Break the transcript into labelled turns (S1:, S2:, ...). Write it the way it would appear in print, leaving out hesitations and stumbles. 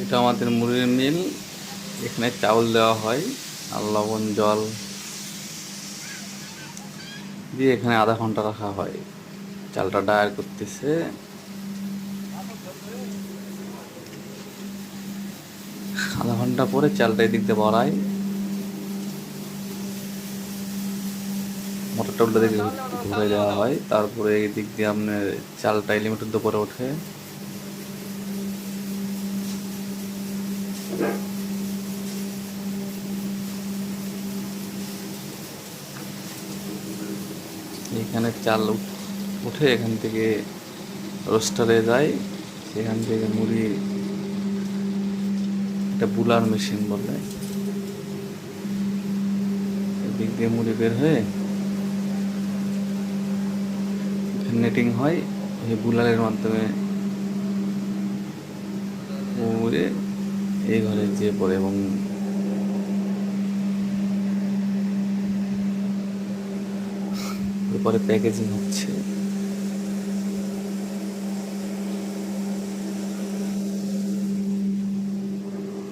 S1: এটা আমাদের মুড়ির মিল। এখানে চাউল দেওয়া হয় আর লবণ জল দিয়ে এখানে আধা ঘন্টা রাখা হয়। চালটা ডায়ার করতেছে। আধা ঘন্টা পরে চালটা এদিক দিয়ে বাড়ায়, মোটরটা উল্টো দিকে ঘুরে দেওয়া হয়। তারপরে এই দিক দিয়ে আপনার চালটা লিমিটের উপরে ওঠে। এখানে চাল উঠে এখান থেকে রোস্টারে যায়। সেখান থেকে মুড়ি, এটা বুলার মেশিন বলে, এদিক দিয়ে মুড়ি বের হয়ে নেটিং হয়। এই বুলারের মাধ্যমে মুড়ে এই ঘরে যেয়ে পড়ে এবং এরপরে প্যাকেজিং হচ্ছে।